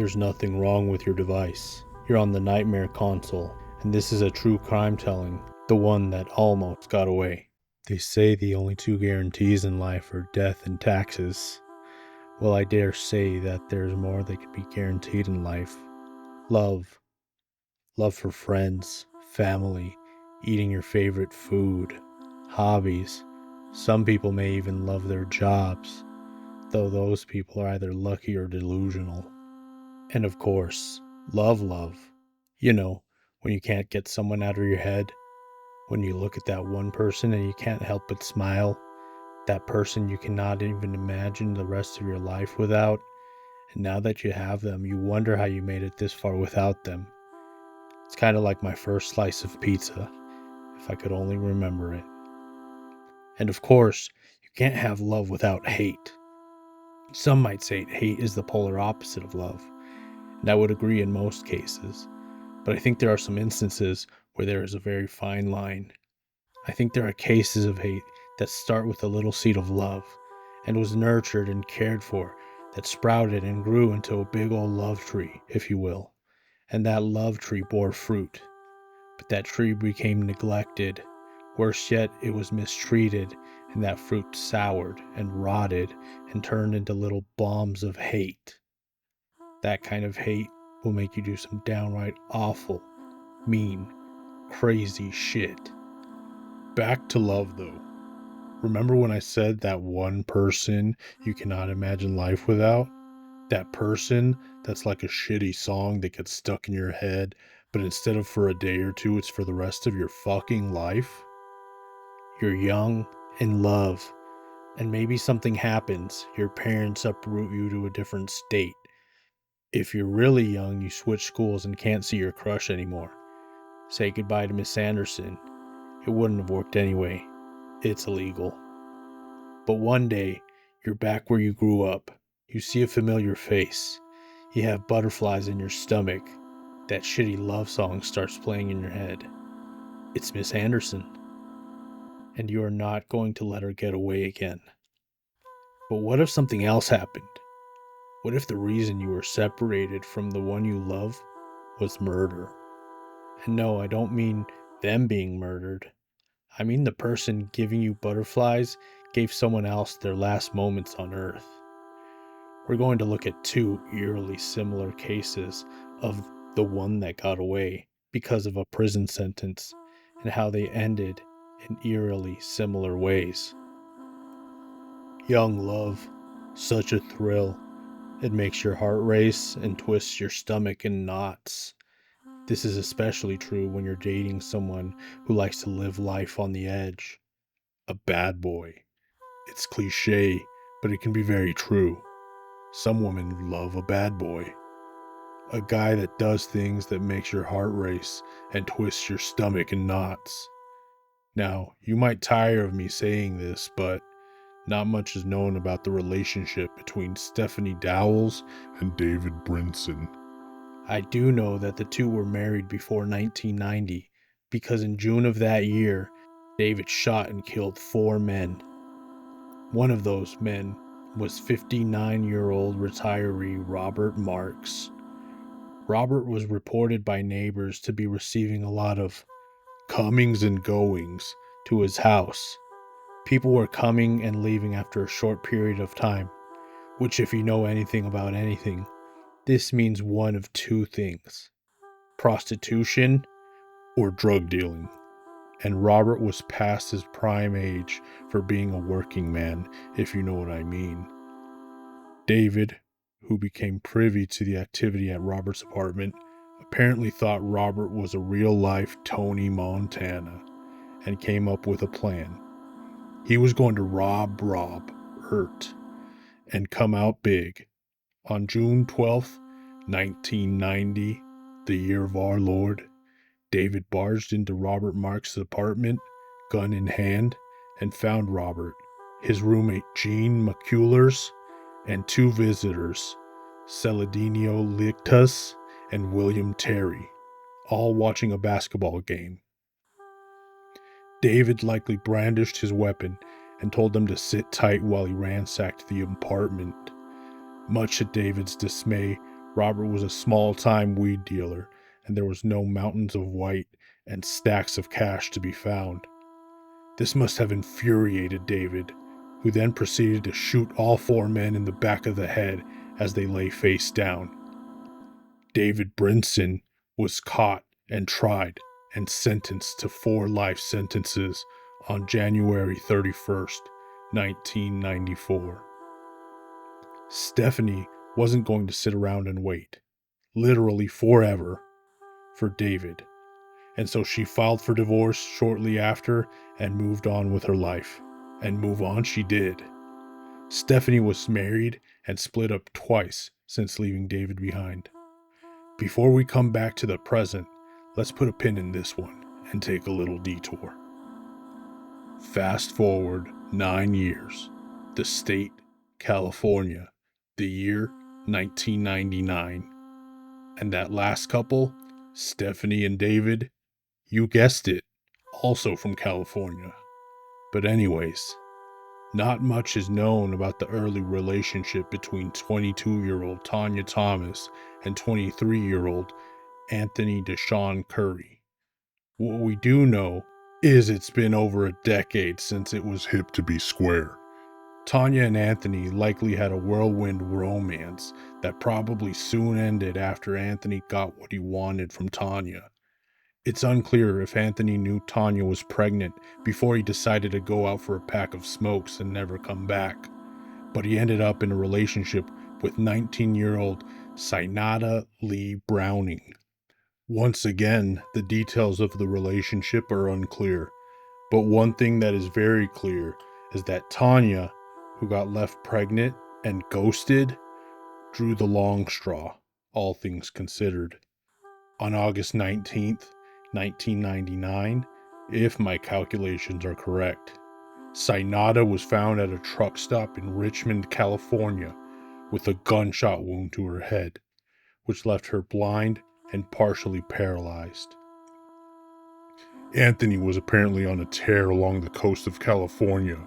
There's nothing wrong with your device. You're on the Nightmare console, and this is a true crime telling, the one that almost got away. They say the only two guarantees in life are death and taxes. Well, I dare say that there's more that could be guaranteed in life. Love. Love for friends, family, eating your favorite food, hobbies. Some people may even love their jobs, though those people are either lucky or delusional. And of course, love. You know, when you can't get someone out of your head, when you look at that one person and you can't help but smile, that person you cannot even imagine the rest of your life without, and now that you have them, you wonder how you made it this far without them. It's kind of like my first slice of pizza, if I could only remember it. And of course, you can't have love without hate. Some might say hate is the polar opposite of love, and I would agree in most cases. But I think there are some instances where there is a very fine line. I think there are cases of hate that start with a little seed of love, and was nurtured and cared for, that sprouted and grew into a big old love tree, if you will. And that love tree bore fruit. But that tree became neglected. Worse yet, it was mistreated, and that fruit soured and rotted and turned into little bombs of hate. That kind of hate will make you do some downright awful, mean, crazy shit. Back to love, though. Remember when I said that one person you cannot imagine life without? That person that's like a shitty song that gets stuck in your head, but instead of for a day or two, it's for the rest of your fucking life? You're young, in love, and maybe something happens. Your parents uproot you to a different state. If you're really young, you switch schools and can't see your crush anymore. Say goodbye to Miss Anderson. It wouldn't have worked anyway. It's illegal. But one day, you're back where you grew up. You see a familiar face. You have butterflies in your stomach. That shitty love song starts playing in your head. It's Miss Anderson. And you are not going to let her get away again. But what if something else happened? What if the reason you were separated from the one you love was murder? And no, I don't mean them being murdered. I mean the person giving you butterflies gave someone else their last moments on Earth. We're going to look at two eerily similar cases of the one that got away because of a prison sentence and how they ended in eerily similar ways. Young love, such a thrill. It makes your heart race and twists your stomach in knots. This is especially true when you're dating someone who likes to live life on the edge. A bad boy. It's cliche, but it can be very true. Some women love a bad boy. A guy that does things that makes your heart race and twists your stomach in knots. Now, you might tire of me saying this, but not much is known about the relationship between Stephanie Dowles and David Brinson. I do know that the two were married before 1990, because in June of that year, David shot and killed 4 men. One of those men was 59-year-old retiree Robert Marks. Robert was reported by neighbors to be receiving a lot of comings and goings to his house. People were coming and leaving after a short period of time, which, if you know anything about anything, this means one of two things: prostitution or drug dealing. And Robert was past his prime age for being a working man, if you know what I mean. David, who became privy to the activity at Robert's apartment, apparently thought Robert was a real-life Tony Montana and came up with a plan. He was going to rob Ert, and come out big. On June 12th, 1990, the year of our Lord, David barged into Robert Marks' apartment, gun in hand, and found Robert, his roommate Gene McCullers, and 2 visitors, Celadinio Lictus and William Terry, all watching a basketball game. David likely brandished his weapon and told them to sit tight while he ransacked the apartment. Much to David's dismay, Robert was a small-time weed dealer, and there was no mountains of white and stacks of cash to be found. This must have infuriated David, who then proceeded to shoot all four men in the back of the head as they lay face down. David Brinson was caught and tried and sentenced to 4 life sentences on January 31st, 1994. Stephanie wasn't going to sit around and wait, literally forever, for David, and so she filed for divorce shortly after and moved on with her life. And move on she did. Stephanie was married and split up twice since leaving David behind. Before we come back to the present, let's put a pin in this one and take a little detour. Fast forward 9 years. The state, California. The year, 1999. And that last couple, Stephanie and David, you guessed it, also from California. But anyways, not much is known about the early relationship between 22-year-old Tanya Thomas and 23-year-old Anthony Deshawn Curry. What we do know is it's been over a decade since it was hip to be square. Tanya and Anthony likely had a whirlwind romance that probably soon ended after Anthony got what he wanted from Tanya. It's unclear if Anthony knew Tanya was pregnant before he decided to go out for a pack of smokes and never come back, but he ended up in a relationship with 19-year-old Synada Lee Browning. Once again, the details of the relationship are unclear, but one thing that is very clear is that Tanya, who got left pregnant and ghosted, drew the long straw, all things considered. On August 19th, 1999, if my calculations are correct, Synada was found at a truck stop in Richmond, California, with a gunshot wound to her head, which left her blind and partially paralyzed. Anthony was apparently on a tear along the coast of California,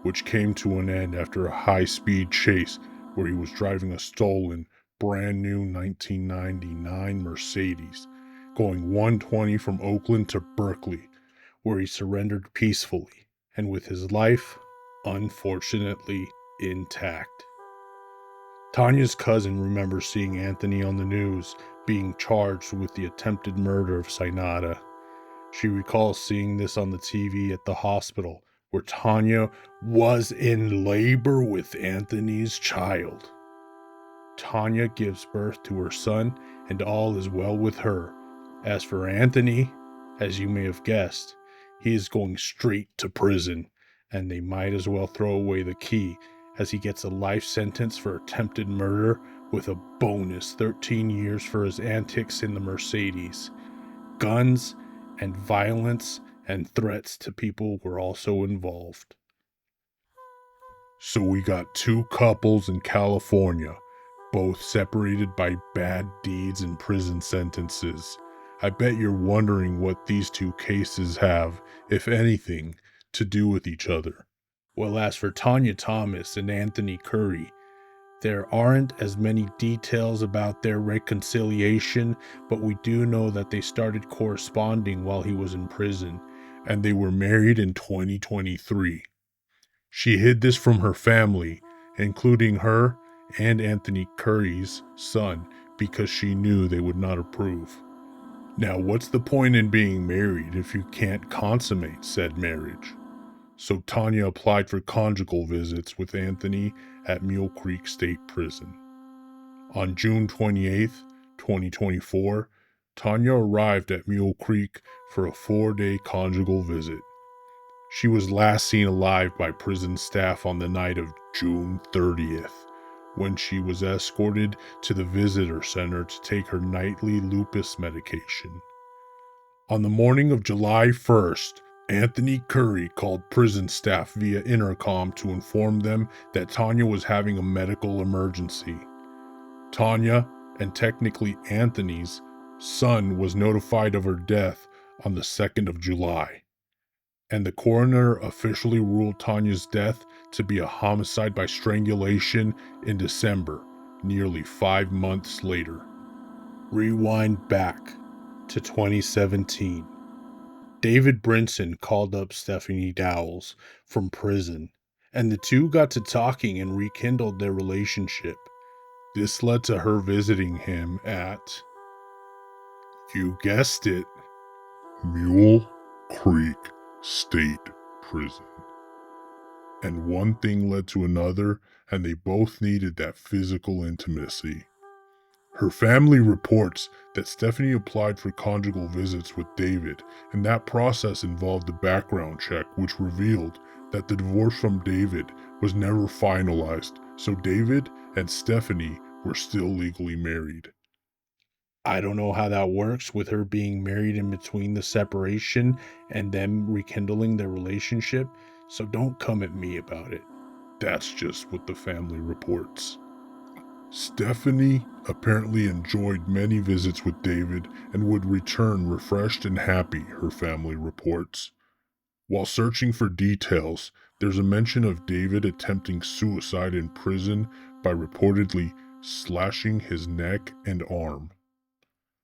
which came to an end after a high-speed chase where he was driving a stolen, brand new 1999 Mercedes, going 120 from Oakland to Berkeley, where he surrendered peacefully and with his life, unfortunately, intact. Tanya's cousin remembers seeing Anthony on the news being charged with the attempted murder of Synada. She recalls seeing this on the TV at the hospital, where Tanya was in labor with Anthony's child. Tanya gives birth to her son, and all is well with her. As for Anthony, as you may have guessed, he is going straight to prison, and they might as well throw away the key, as he gets a life sentence for attempted murder with a bonus 13 years for his antics in the Mercedes. Guns and violence and threats to people were also involved. So we got 2 couples in California, both separated by bad deeds and prison sentences. I bet you're wondering what these 2 cases have, if anything, to do with each other. Well, as for Tanya Thomas and Anthony Curry, there aren't as many details about their reconciliation, but we do know that they started corresponding while he was in prison, and they were married in 2023. She hid this from her family, including her and Anthony Curry's son, because she knew they would not approve. Now, what's the point in being married if you can't consummate said marriage? So Tanya applied for conjugal visits with Anthony at Mule Creek State Prison. On June 28th, 2024, Tanya arrived at Mule Creek for a 4-day conjugal visit. She was last seen alive by prison staff on the night of June 30th, when she was escorted to the visitor center to take her nightly lupus medication. On the morning of July 1st, Anthony Curry called prison staff via intercom to inform them that Tanya was having a medical emergency. Tanya, and technically Anthony's, son was notified of her death on the 2nd of July, and the coroner officially ruled Tanya's death to be a homicide by strangulation in December, nearly 5 months later. Rewind back to 2017. David Brinson called up Stephanie Dowles from prison, and the two got to talking and rekindled their relationship. This led to her visiting him at, you guessed it, Mule Creek State Prison. And one thing led to another, and they both needed that physical intimacy. Her family reports that Stephanie applied for conjugal visits with David, and that process involved a background check which revealed that the divorce from David was never finalized, so David and Stephanie were still legally married. I don't know how that works with her being married in between the separation and them rekindling their relationship, so don't come at me about it. That's just what the family reports. Stephanie apparently enjoyed many visits with David and would return refreshed and happy, her family reports. While searching for details, there's a mention of David attempting suicide in prison by reportedly slashing his neck and arm.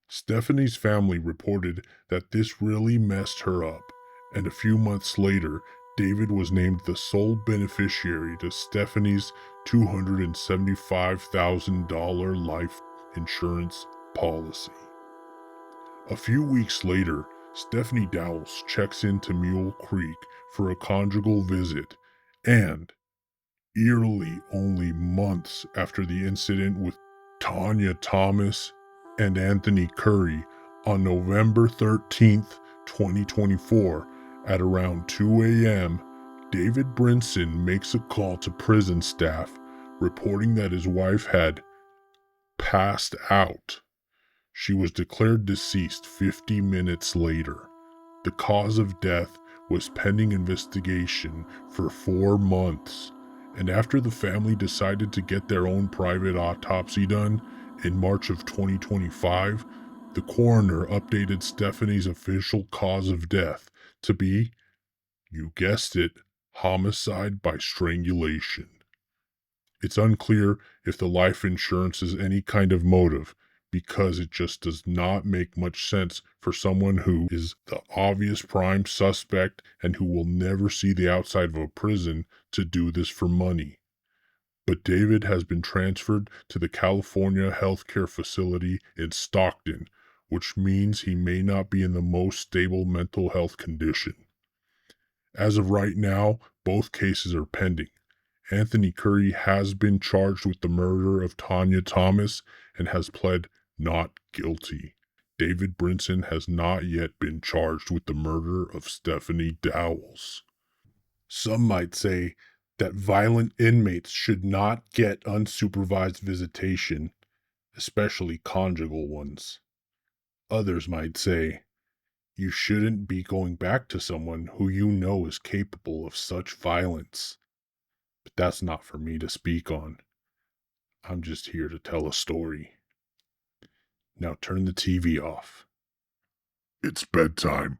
Stephanie's family reported that this really messed her up, and a few months later, David was named the sole beneficiary to Stephanie's $275,000 life insurance policy. A few weeks later, Stephanie Dowles checks into Mule Creek for a conjugal visit, and, eerily only months after the incident with Tanya Thomas and Anthony Curry on November 13th, 2024, at around 2 a.m., David Brinson makes a call to prison staff reporting that his wife had passed out. She was declared deceased 50 minutes later. The cause of death was pending investigation for 4 months, and after the family decided to get their own private autopsy done in March of 2025, the coroner updated Stephanie's official cause of death to be, you guessed it, homicide by strangulation. It's unclear if the life insurance is any kind of motive, because it just does not make much sense for someone who is the obvious prime suspect and who will never see the outside of a prison to do this for money. But David has been transferred to the California healthcare facility in Stockton, which means he may not be in the most stable mental health condition. As of right now, both cases are pending. Anthony Curry has been charged with the murder of Tanya Thomas and has pled not guilty. David Brinson has not yet been charged with the murder of Stephanie Dowles. Some might say that violent inmates should not get unsupervised visitation, especially conjugal ones. Others might say you shouldn't be going back to someone who you know is capable of such violence. But that's not for me to speak on. I'm just here to tell a story. Now turn the TV off. It's bedtime.